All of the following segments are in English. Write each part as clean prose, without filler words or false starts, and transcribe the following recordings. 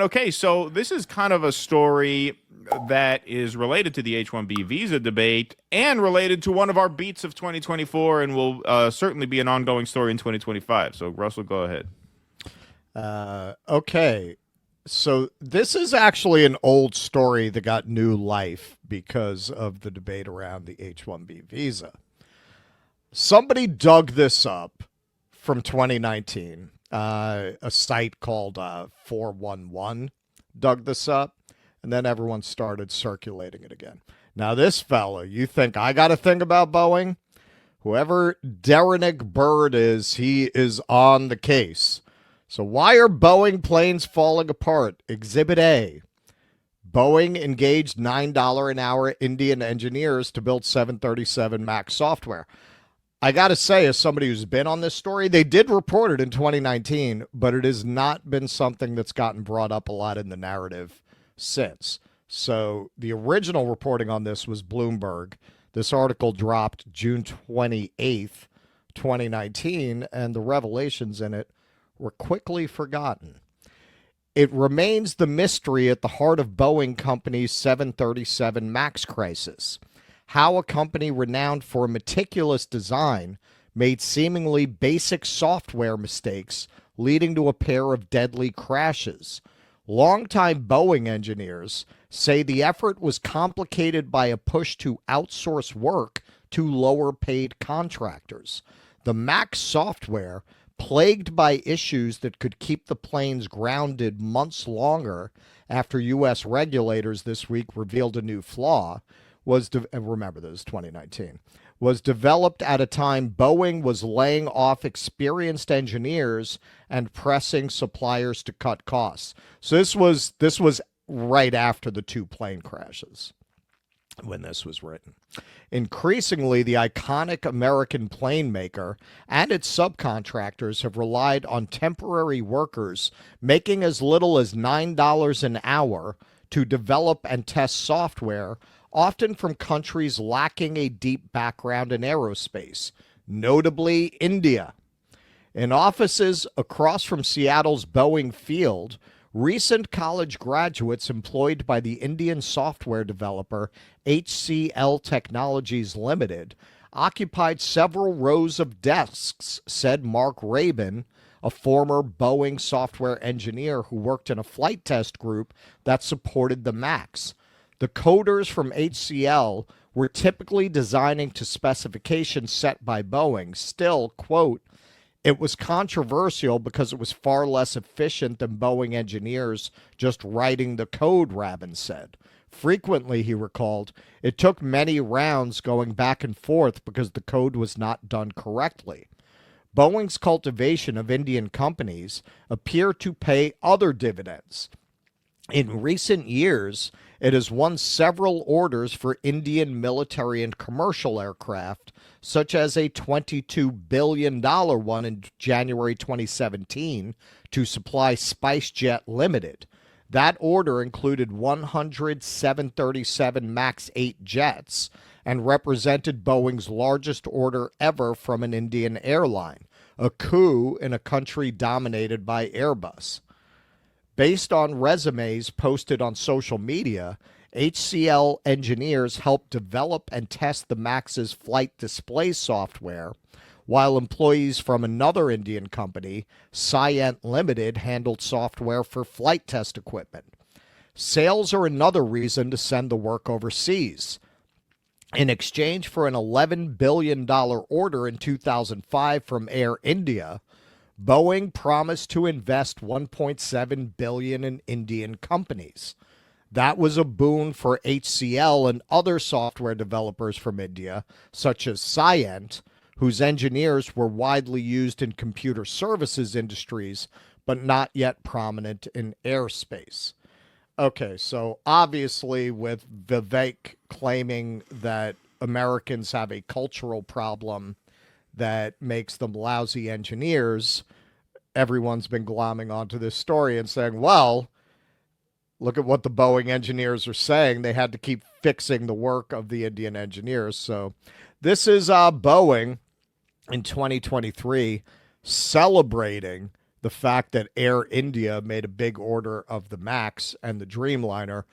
Okay, so this is kind of a story that is related to the H-1B visa debate and related to one of our beats of 2024 and will certainly be an ongoing story in 2025. So, Russell, go ahead. Okay. So this is actually an old story that got new life because of the debate around the H-1B visa. Somebody dug this up from 2019. A site called 411 dug this up, and then everyone started circulating it again. Now, this fella, you think I got to think about Boeing? Whoever Derenick Bird is, he is on the case. So, why are Boeing planes falling apart? Exhibit A. Boeing engaged $9 an hour Indian engineers to build 737 MAX software. I got to say, as somebody who's been on this story, they did report it in 2019, but it has not been something that's gotten brought up a lot in the narrative since. So the original reporting on this was Bloomberg. This article dropped June 28th, 2019, and the revelations in it were quickly forgotten. It remains the mystery at the heart of Boeing Company's 737 MAX crisis. How a company renowned for meticulous design made seemingly basic software mistakes, leading to a pair of deadly crashes. Longtime Boeing engineers say the effort was complicated by a push to outsource work to lower paid contractors. The MAX software, plagued by issues that could keep the planes grounded months longer after U.S. regulators this week revealed a new flaw, remember this is 2019, was developed at a time Boeing was laying off experienced engineers and pressing suppliers to cut costs. So this was right after the two plane crashes when this was written. Increasingly, the iconic American plane maker and its subcontractors have relied on temporary workers making as little as $9 an hour to develop and test software, often from countries lacking a deep background in aerospace, notably India. In offices across from Seattle's Boeing Field, recent college graduates employed by the Indian software developer HCL Technologies Limited occupied several rows of desks, said Mark Rabin, a former Boeing software engineer who worked in a flight test group that supported the MAX. The coders from HCL were typically designing to specifications set by Boeing. Still, quote, it was controversial because it was far less efficient than Boeing engineers just writing the code, Rabin said. Frequently, he recalled, it took many rounds going back and forth because the code was not done correctly. Boeing's cultivation of Indian companies appear to pay other dividends. In recent years, it has won several orders for Indian military and commercial aircraft, such as a $22 billion one in January 2017 to supply SpiceJet Limited. That order included 100 737 MAX 8 jets and represented Boeing's largest order ever from an Indian airline, a coup in a country dominated by Airbus. Based on resumes posted on social media, HCL engineers helped develop and test the MAX's flight display software, while employees from another Indian company, Cyient Limited, handled software for flight test equipment. Sales are another reason to send the work overseas. In exchange for an $11 billion order in 2005 from Air India, Boeing promised to invest $1.7 billion in Indian companies. That was a boon for HCL and other software developers from India, such as Cyient, whose engineers were widely used in computer services industries, but not yet prominent in airspace. Okay, so obviously with Vivek claiming that Americans have a cultural problem that makes them lousy engineers, everyone's been glomming onto this story and saying, well, look at what the Boeing engineers are saying. They had to keep fixing the work of the Indian engineers. So this is Boeing in 2023 celebrating the fact that Air India made a big order of the MAX and the Dreamliner,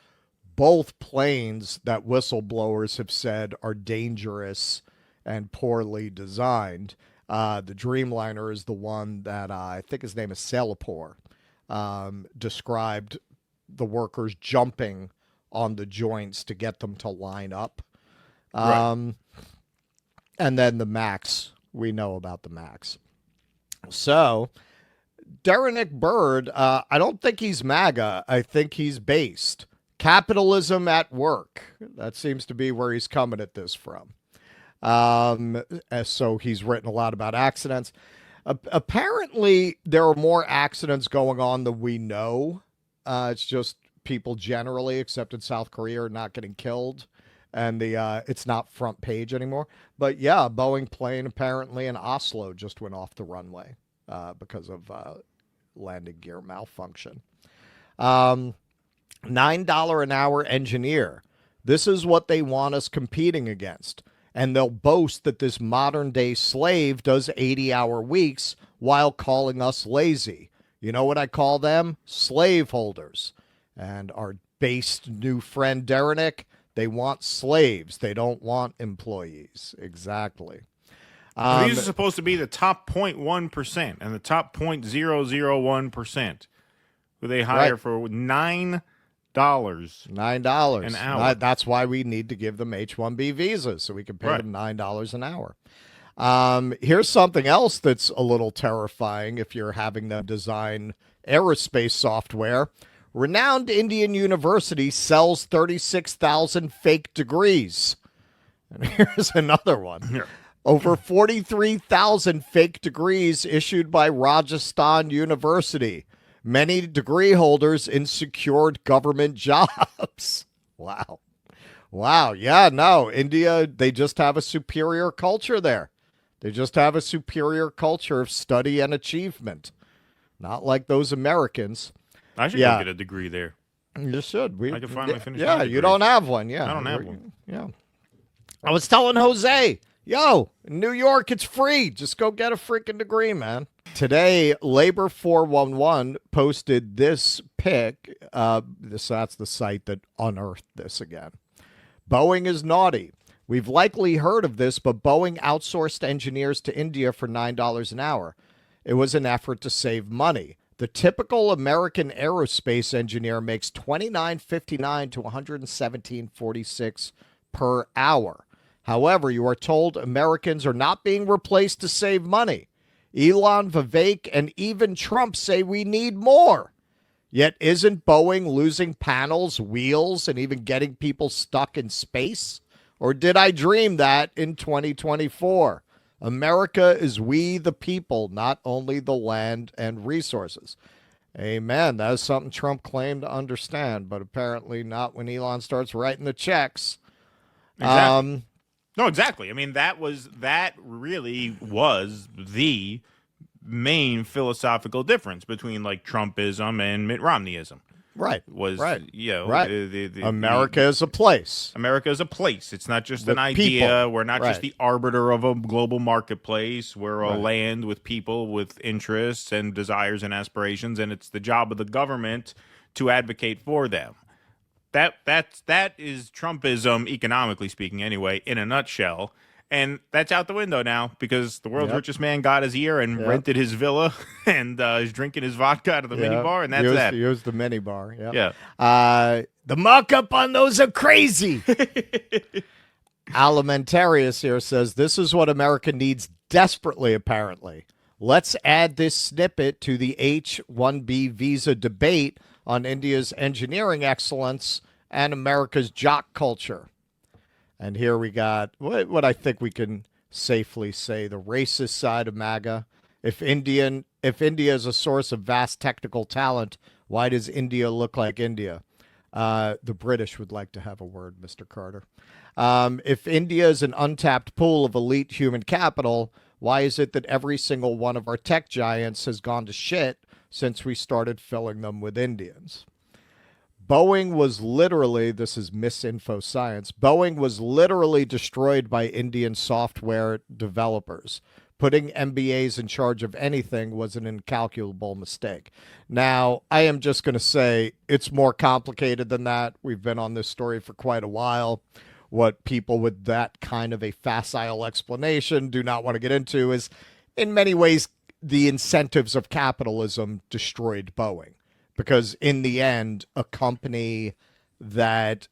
both planes that whistleblowers have said are dangerous and poorly designed. The Dreamliner is the one that I think his name is Salapur described the workers jumping on the joints to get them to line up. Right. And then the MAX, we know about the MAX. So Derenick Bird, I don't think he's MAGA. I think he's based. Capitalism at work. That seems to be where he's coming at this from. So he's written a lot about accidents. Apparently, there are more accidents going on than we know. It's just people generally, except in South Korea, are not getting killed. And it's not front page anymore. But yeah, a Boeing plane apparently in Oslo just went off the runway because of landing gear malfunction. $9 an hour engineer. This is what they want us competing against. And they'll boast that this modern day slave does 80-hour weeks while calling us lazy. You know what I call them? Slave holders. And our based new friend Derenick, they want slaves. They don't want employees. Exactly. These are supposed to be the top 0.1% and the top 0.001% who they hire for $9. $9 an hour. That's why we need to give them H-1B visas so we can pay them $9 an hour. Here's something else that's a little terrifying if you're having them design aerospace software. Renowned Indian university sells 36,000 fake degrees. And here's another one. Here. Over 43,000 fake degrees issued by Rajasthan University. Many degree holders in secured government jobs. Wow. Wow. Yeah, no. India, they just have a superior culture there. They just have a superior culture of study and achievement. Not like those Americans. I should go get a degree there. You should. I could finally finish. Yeah, my you degree. don't have one. Yeah. I don't have one. Yeah. I was telling Jose, yo, in New York, it's free. Just go get a freaking degree, man. Today, Labor 411 posted this pic. That's the site that unearthed this again. Boeing is naughty. We've likely heard of this, but Boeing outsourced engineers to India for $9 an hour. It was an effort to save money. The typical American aerospace engineer makes $29.59 to $117.46 per hour. However, you are told Americans are not being replaced to save money. Elon, Vivek, and even Trump say we need more. Yet isn't Boeing losing panels, wheels, and even getting people stuck in space? Or did I dream that in 2024? America is we the people, not only the land and resources. Amen. That is something Trump claimed to understand, but apparently not when Elon starts writing the checks. Exactly. No, exactly. I mean, that really was the main philosophical difference between like Trumpism and Mitt Romneyism. Right. America is a place. America is a place. It's not just an idea. People. We're not just the arbiter of a global marketplace. We're a land with people with interests and desires and aspirations, and it's the job of the government to advocate for them. That is Trumpism, economically speaking, anyway, in a nutshell. And that's out the window now because the world's richest man got his ear and rented his villa and is drinking his vodka out of the minibar, and that's that. He used the minibar. Yeah. The markup on those are crazy. Alimentarius here says, this is what America needs desperately, apparently. Let's add this snippet to the H-1B visa debate on India's engineering excellence and America's jock culture. And here we got what I think we can safely say, the racist side of MAGA. If India is a source of vast technical talent, why does India look like India? The British would like to have a word, Mr. Carter. If India is an untapped pool of elite human capital, why is it that every single one of our tech giants has gone to shit since we started filling them with Indians? Boeing was literally, this is misinfo science, Boeing was literally destroyed by Indian software developers. putting MBAs in charge of anything was an incalculable mistake. Now, I am just going to say it's more complicated than that. We've been on this story for quite a while. What people with that kind of a facile explanation do not want to get into is, in many ways, the incentives of capitalism destroyed Boeing. Because in the end, a company that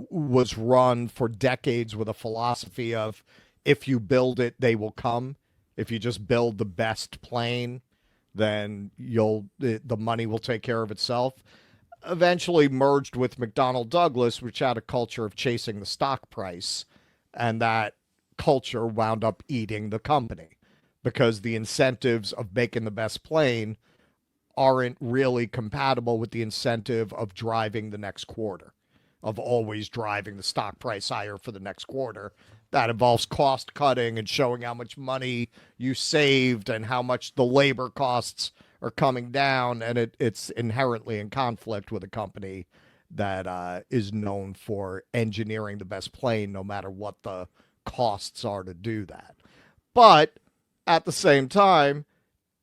was run for decades with a philosophy of, if you build it, they will come. If you just build the best plane, then the money will take care of itself. Eventually merged with McDonnell Douglas, which had a culture of chasing the stock price, and that culture wound up eating the company because the incentives of making the best plane aren't really compatible with the incentive of driving the next quarter, of always driving the stock price higher for the next quarter. That involves cost cutting and showing how much money you saved and how much the labor costs are coming down. And it's inherently in conflict with a company that is known for engineering the best plane, no matter what the costs are to do that. But at the same time,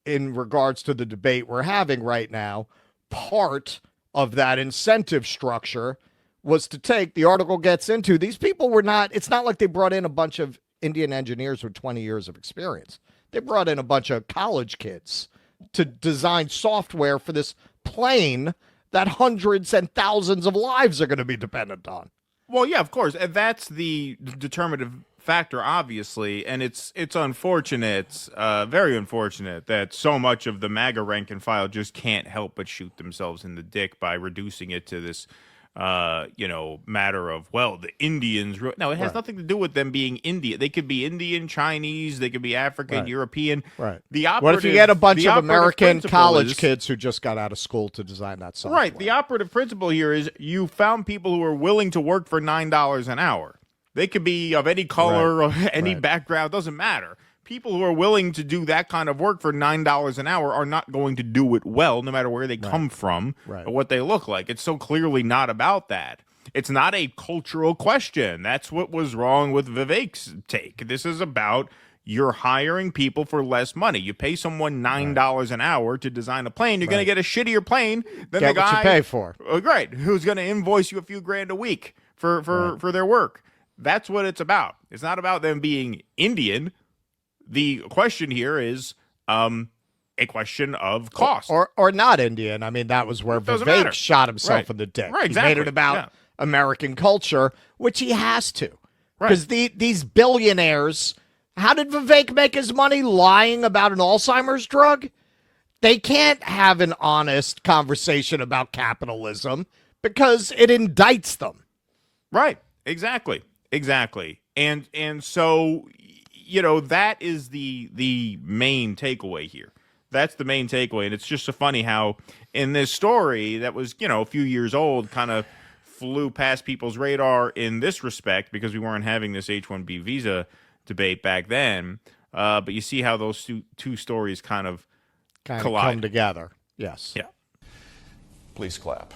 in regards to the debate we're having right now, part of that incentive structure was to take, the article gets into, these people were not, it's not like they brought in a bunch of Indian engineers with 20 years of experience. They brought in a bunch of college kids to design software for this plane that hundreds and thousands of lives are going to be dependent on. Well, yeah, of course. And that's the determinative factor, obviously. And it's unfortunate, very unfortunate, that so much of the MAGA rank and file just can't help but shoot themselves in the dick by reducing it to this matter of, well, the Indians. No, it has nothing to do with them being Indian. They could be Indian, Chinese, they could be African, European. Right. What if you get a bunch of American college kids who just got out of school to design that software? Right. The operative principle here is you found people who are willing to work for $9 an hour. They could be of any color, or any background, doesn't matter. People who are willing to do that kind of work for $9 an hour are not going to do it well, no matter where they come from or what they look like. It's so clearly not about that. It's not a cultural question. That's what was wrong with Vivek's take. This is about you're hiring people for less money. You pay someone $9 an hour to design a plane. You're going to get a shittier plane than the guy what you pay for. Right, who's going to invoice you a few grand a week for their work. That's what it's about. It's not about them being Indian. The question here is a question of cost. Or not Indian. I mean, that was where Vivek shot himself in the dick. Right, exactly. He made it about American culture, which he has to. Because these billionaires, how did Vivek make his money? Lying about an Alzheimer's drug? They can't have an honest conversation about capitalism because it indicts them. Right, exactly. And so, that is the main takeaway here. That's the main takeaway. And it's just so funny how in this story that was, a few years old, kind of flew past people's radar in this respect because we weren't having this H-1B visa debate back then. But you see how those two stories kind of collide. Come together. Yes. Yeah. Please clap.